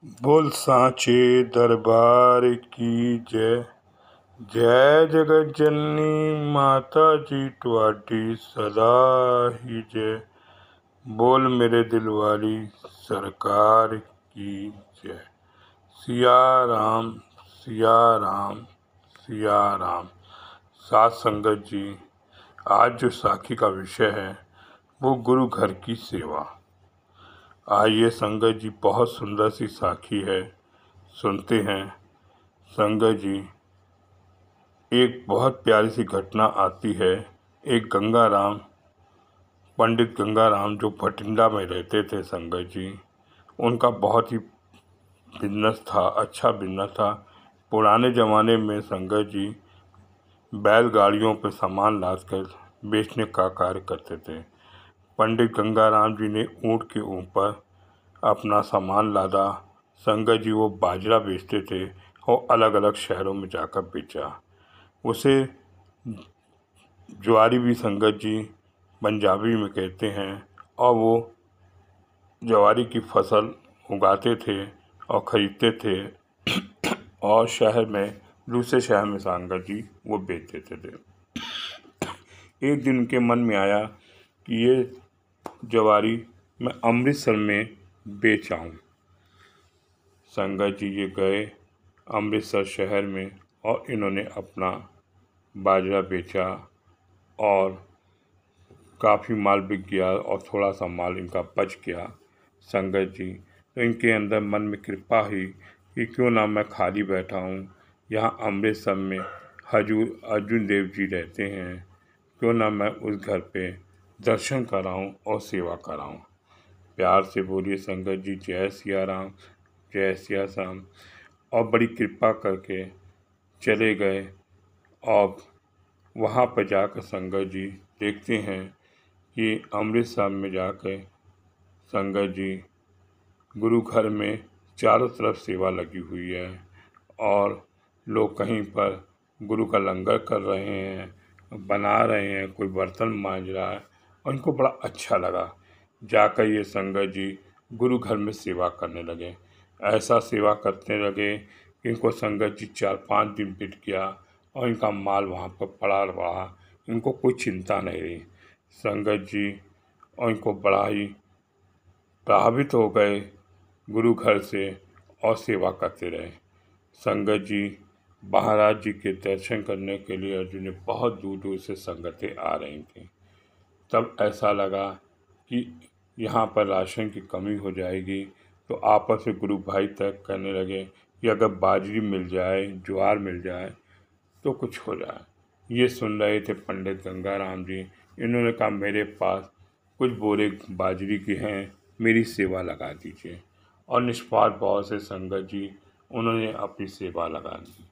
बोल सांचे दरबार की जय। जय जगत जननी माता जी तुम्हारी सदा ही जय। बोल मेरे दिल वाली सरकार की जय। सिया राम सिया राम सिया राम। साथ संगत जी, आज जो साखी का विषय है वो गुरु घर की सेवा। आइए संगत जी, बहुत सुंदर सी साखी है, सुनते हैं। संगत जी, एक बहुत प्यारी सी घटना आती है। एक गंगाराम, पंडित गंगाराम जो भटिंडा में रहते थे संगत जी, उनका बहुत ही बिजनेस था, अच्छा बिजनेस था। पुराने ज़माने में संगत जी बैलगाड़ियों पर सामान लाद कर बेचने का कार्य करते थे। पंडित गंगाराम जी ने ऊँट के ऊपर अपना सामान लादा। संगत जी वो बाजरा बेचते थे और अलग अलग शहरों में जाकर बेचा। उसे ज्वारी भी संगत जी पंजाबी में कहते हैं। और वो ज्वारी की फसल उगाते थे और ख़रीदते थे और शहर में, दूसरे शहर में संगत जी वो बेच देते थे। एक दिन उनके मन में आया कि ये ज्वारी मैं अमृतसर में बेच आऊँ। संगत जी ये गए अमृतसर शहर में और इन्होंने अपना बाजरा बेचा और काफ़ी माल बिक गया और थोड़ा सा माल इनका बच गया। संगत जी, तो इनके अंदर मन में कृपा हुई कि क्यों ना मैं खाली बैठा हूँ, यहाँ अमृतसर में हजूर अर्जुन देव जी रहते हैं, क्यों ना मैं उस घर पे दर्शन कराऊँ और सेवा कराऊँ। प्यार से बोलिए संगत जी, जय सिया राम जय सिया राम। और बड़ी कृपा करके चले गए और वहाँ पर जाकर संगत जी देखते हैं कि अमृतसर में जाकर संगत जी गुरु घर में चारों तरफ सेवा लगी हुई है और लोग कहीं पर गुरु का लंगर कर रहे हैं, बना रहे हैं, कोई बर्तन मांज रहा है। और इनको बड़ा अच्छा लगा। जाकर ये संगत जी गुरु घर में सेवा करने लगे। ऐसा सेवा करने लगे कि इनको संगत जी 4-5 दिन बीत गया और इनका माल वहाँ पर पड़ा रहा। इनको कोई चिंता नहीं रही। संगत जी और इनको बड़ा ही प्रभावित हो गए गुरु घर से और सेवा करते रहे। संगत जी महाराज जी के दर्शन करने के लिए अर्जुन ने बहुत दूर दूर से संगतें आ रही थी। तब ऐसा लगा कि यहाँ पर राशन की कमी हो जाएगी, तो आपस में गुरु भाई तय करने लगे कि अगर बाजरी मिल जाए, ज्वार मिल जाए तो कुछ हो जाए। ये सुन रहे थे पंडित गंगाराम जी। इन्होंने कहा मेरे पास कुछ बोरे बाजरी के हैं, मेरी सेवा लगा दीजिए। और निस्वार्थ भाव से संगत जी उन्होंने अपनी सेवा लगा दी।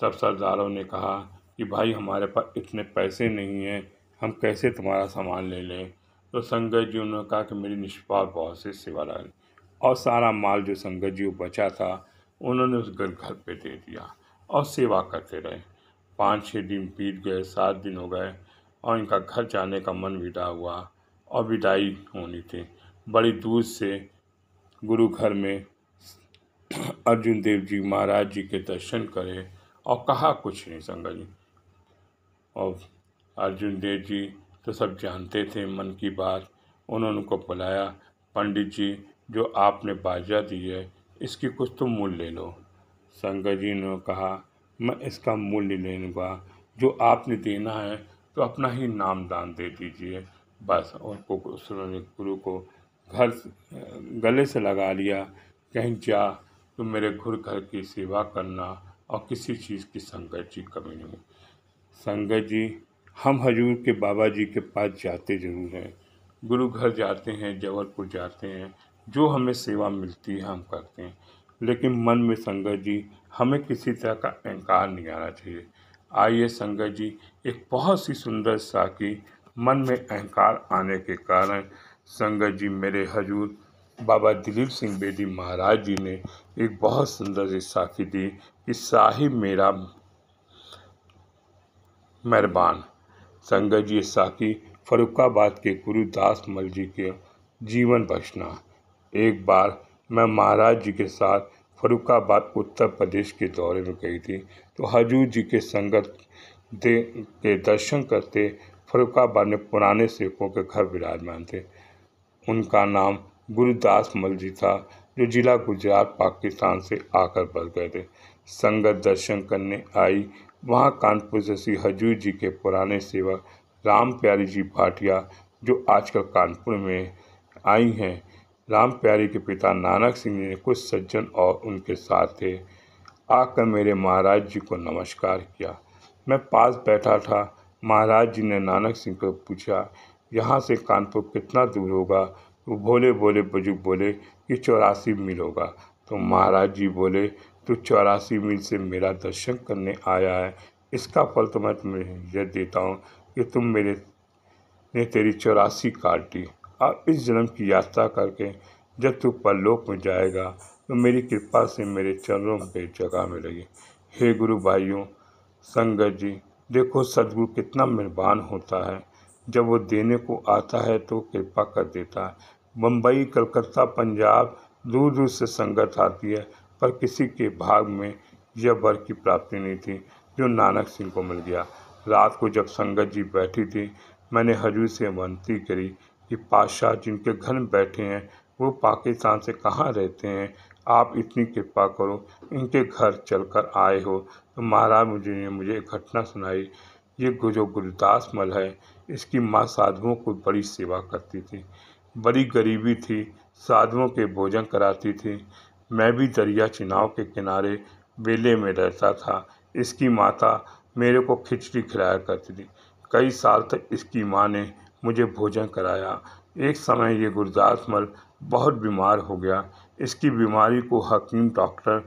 तब सरदारों ने कहा कि भाई हमारे पास इतने पैसे नहीं हैं, हम कैसे तुम्हारा सामान ले लें। तो संगत जी उन्होंने कहा कि मेरी निस्वार्थ भाव से सेवा लगा दी। और सारा माल जो संगत जी को बचा था उन्होंने उस घर पे दे दिया और सेवा करते रहे। 5-6 दिन बीत गए, 7 दिन हो गए और इनका घर जाने का मन विदा हुआ और विदाई होनी थी। बड़ी दूर से गुरु घर में अर्जुन देव जी महाराज जी के दर्शन करे और कहा कुछ नहीं संगत जी। और अर्जुन देव जी तो सब जानते थे मन की बात। उन्होंने उनको बुलाया, पंडित जी जो आपने बाजा दी है इसकी कुछ तो मूल्य ले लो। संगत जी ने कहा मैं इसका मूल्य ले लूँगा, जो आपने देना है तो अपना ही नाम दान दे दीजिए बस। और उन्होंने गुरु को गले से लगा लिया, कहीं जा तो मेरे घर की सेवा करना और किसी चीज़ की संगत जी कमी नहीं। संगत जी हम हजूर के बाबा जी के पास जाते ज़रूर हैं, गुरु घर जाते हैं, जबलपुर जाते हैं, जो हमें सेवा मिलती है हम करते हैं, लेकिन मन में संगत जी हमें किसी तरह का अहंकार नहीं आना चाहिए। आइए संगत जी, एक बहुत सी सुंदर साखी। मन में अहंकार आने के कारण संगत जी मेरे हजूर बाबा दिलीप सिंह बेदी महाराज जी ने एक बहुत सुंदर सी साखी दी कि साहिब मेरा मेहरबान। संगत जी साखी फर्रुखाबाद के गुरुदास मल जी के जीवन बचना। एक बार मैं महाराज जी के साथ फर्रुखाबाद उत्तर प्रदेश के दौरे में गई थी, तो हजूर जी के संगत के दर्शन करते फर्रुखाबाद में पुराने सेवकों के घर विराजमान थे। उनका नाम गुरुदास मल जी था, जो जिला गुजरात पाकिस्तान से आकर बस गए थे। संगत दर्शन करने आई। वहाँ कानपुर से श्री हजूर जी के पुराने सेवक राम प्यारी जी भाटिया, जो आजकल कानपुर में आई हैं, राम प्यारी के पिता नानक सिंह ने कुछ सज्जन और उनके साथ थे, आकर मेरे महाराज जी को नमस्कार किया। मैं पास बैठा था। महाराज जी ने नानक सिंह को पूछा, यहाँ से कानपुर कितना दूर होगा? वो भोले भोले बुजुर्ग बोले कि 84 मील होगा। तो महाराज जी बोले, तू 84 मील से मेरा दर्शन करने आया है, इसका फल तो मैं तुम्हें यह देता हूँ कि ने तेरी 84 काट दी। अब इस जन्म की यात्रा करके जब तू परलोक में जाएगा तो मेरी कृपा से मेरे चरणों पे जगह मिलेगी। हे गुरु भाइयों, संगत जी, देखो सदगुरु कितना मेहरबान होता है। जब वो देने को आता है तो कृपा कर देता है। बम्बई, कलकत्ता, पंजाब, दूर दूर से संगत आती है, पर किसी के भाग में यह वर की प्राप्ति नहीं थी जो नानक सिंह को मिल गया। रात को जब संगत जी बैठी थी, मैंने हजूर से विनती करी कि पातशाह जिनके घर में बैठे हैं वो पाकिस्तान से कहाँ रहते हैं, आप इतनी कृपा करो, इनके घर चलकर आए हो। तो महाराज ने मुझे एक घटना सुनाई। ये जो गुरुदास मल है, इसकी माँ साधुओं को बड़ी सेवा करती थी, बड़ी गरीबी थी, साधुओं के भोजन कराती थी। मैं भी दरिया चिनाव के किनारे बेले में रहता था। इसकी माता मेरे को खिचड़ी खिलाया करती थी। कई साल तक इसकी माँ ने मुझे भोजन कराया। एक समय ये गुरुदास मल बहुत बीमार हो गया। इसकी बीमारी को हकीम डॉक्टर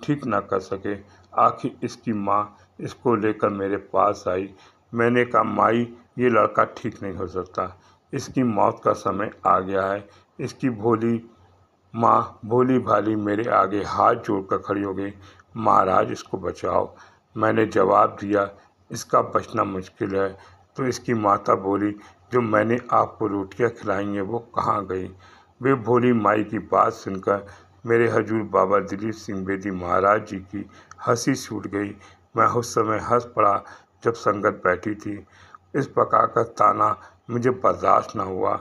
ठीक न कर सके। आखिर इसकी माँ इसको लेकर मेरे पास आई। मैंने कहा, माई, ये लड़का ठीक नहीं हो सकता, इसकी मौत का समय आ गया है। इसकी भोली माँ भोली भाली मेरे आगे हाथ जोड़कर खड़ी हो गई, महाराज इसको बचाओ। मैंने जवाब दिया, इसका बचना मुश्किल है। तो इसकी माता बोली, जो मैंने आपको रोटियां खिलाई हैं वो कहाँ गई? वे भोली माई की बात सुनकर मेरे हजूर बाबा दिलीप सिंह बेदी महाराज जी की हंसी छूट गई। मैं उस समय हंस पड़ा जब संगत बैठी थी। इस प्रकार का ताना मुझे बर्दाश्त न हुआ।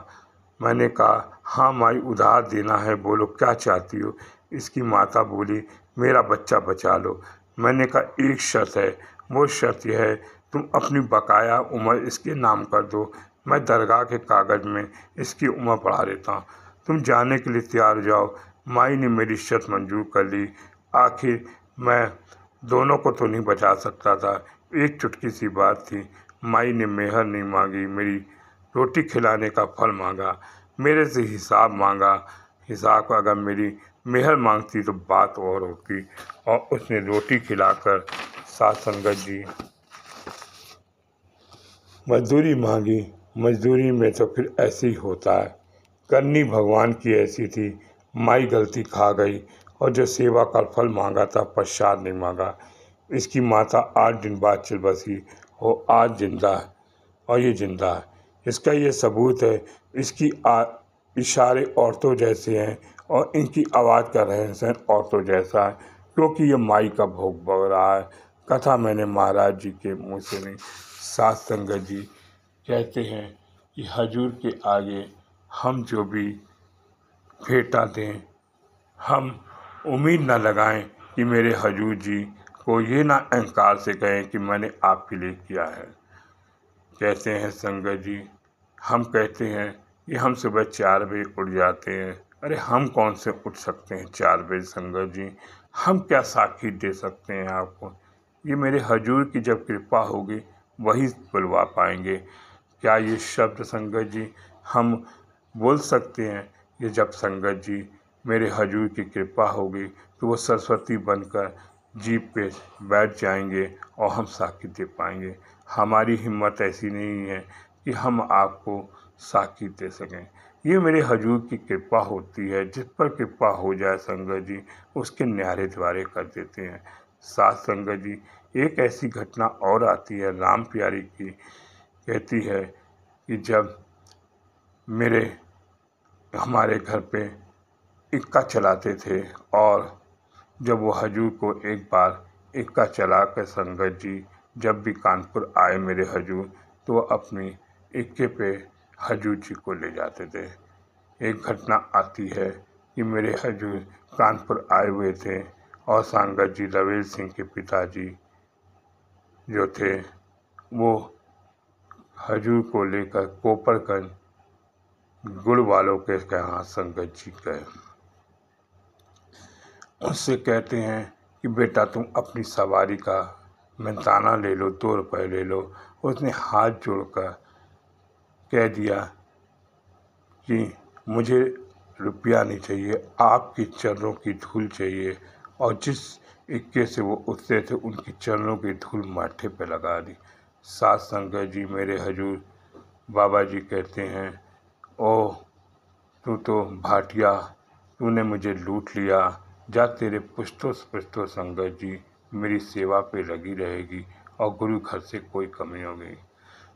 मैंने कहा, हाँ माई, उधार देना है, बोलो क्या चाहती हो? इसकी माता बोली, मेरा बच्चा बचा लो। मैंने कहा, एक शर्त है, वो शर्त यह है, तुम अपनी बकाया उम्र इसके नाम कर दो, मैं दरगाह के कागज़ में इसकी उम्र बढ़ा देता हूँ, तुम जाने के लिए तैयार हो जाओ। माई ने मेरी शर्त मंजूर कर ली। आखिर मैं दोनों को तो नहीं बचा सकता था। एक चुटकी सी बात थी। माई ने मेहर नहीं मांगी, मेरी रोटी खिलाने का फल मांगा, मेरे से हिसाब मांगा। हिसाब अगर मेरी मेहर मांगती तो बात और होती। और उसने रोटी खिलाकर साथ संगत जी मजदूरी मांगी। मजदूरी में तो फिर ऐसे ही होता है, करनी भगवान की ऐसी थी। माई गलती खा गई और जो सेवा का फल मांगा था प्रसाद नहीं मांगा। इसकी माता 8 दिन बाद चल बसी, वो आज जिंदा है और ये जिंदा है। इसका ये सबूत है। इसकी इशारे औरतों जैसे हैं और इनकी आवाज़ का रहन सहन औरतों जैसा है, क्योंकि ये माई का भोग बग रहा है। कथा मैंने महाराज जी के मुँह से नहीं। साथ संगत जी कहते हैं कि हजूर के आगे हम जो भी भेंटा दें, हम उम्मीद न लगाएं कि मेरे हजूर जी को ये ना अहंकार से कहें कि मैंने आपके लिए किया है। कहते हैं संगत जी, हम कहते हैं कि हम सुबह 4 बजे उठ जाते हैं। अरे हम कौन से उठ सकते हैं 4 बजे संगत जी? हम क्या साखी दे सकते हैं आपको? ये मेरे हजूर की जब कृपा होगी वही बुलवा पाएंगे। क्या ये शब्द संगत जी हम बोल सकते हैं कि जब संगत जी मेरे हजूर की कृपा होगी तो वो सरस्वती बनकर जीप पे बैठ जाएंगे और हम साखी दे पाएंगे। हमारी हिम्मत ऐसी नहीं है कि हम आपको साखी दे सकें। ये मेरे हजूर की कृपा होती है। जिस पर कृपा हो जाए संगत जी उसके न्यारे द्वारे कर देते हैं। साथ संगत जी एक ऐसी घटना और आती है राम प्यारी की। कहती है कि जब हमारे घर पे इक्का चलाते थे। और जब वो हजूर को एक बार इक्का चला कर संगत जी जब भी कानपुर आए मेरे हजूर, तो वो अपनी इक्के पे हजूर जी को ले जाते थे। एक घटना आती है कि मेरे हजूर कानपुर आए हुए थे और संगत जी रवेल सिंह के पिताजी जो थे वो हजूर को लेकर कोपरगंज गुड़ वालों के यहाँ संगत जी गए। उससे कहते हैं कि बेटा तुम अपनी सवारी का मिंताना ले लो, 2 रुपए ले लो। उसने हाथ जोड़कर कह दिया कि मुझे रुपया नहीं चाहिए, आपके चरणों की धूल चाहिए। और जिस इक्के से वो उतरे थे उनके चरणों की धूल माथे पे लगा दी। साथ संगत जी मेरे हजूर बाबा जी कहते हैं, ओ तू तो भाटिया, तूने मुझे लूट लिया, जा तेरे पुश्तों पुश्तों संगत जी मेरी सेवा पे लगी रहेगी और गुरु घर से कोई कमी हो गई।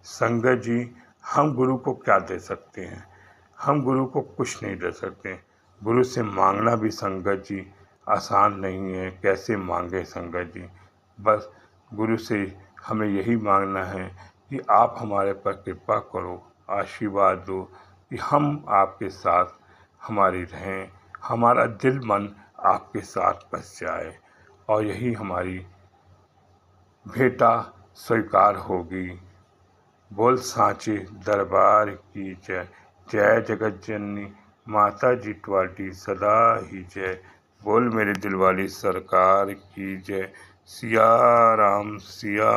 संगत जी हम गुरु को क्या दे सकते हैं? हम गुरु को कुछ नहीं दे सकते। गुरु से मांगना भी संगत जी आसान नहीं है। कैसे मांगे संगत जी? बस गुरु से हमें यही मांगना है कि आप हमारे पर कृपा करो, आशीर्वाद दो कि हम आपके साथ हमारी रहें, हमारा दिल मन आपके साथ बस जाए और यही हमारी भेंटा स्वीकार होगी। बोल सांचे दरबार की जय। जय जगत जननी माता जी ट्वाली सदा ही जय। बोल मेरे दिल वाली सरकार की जय। सिया राम सिया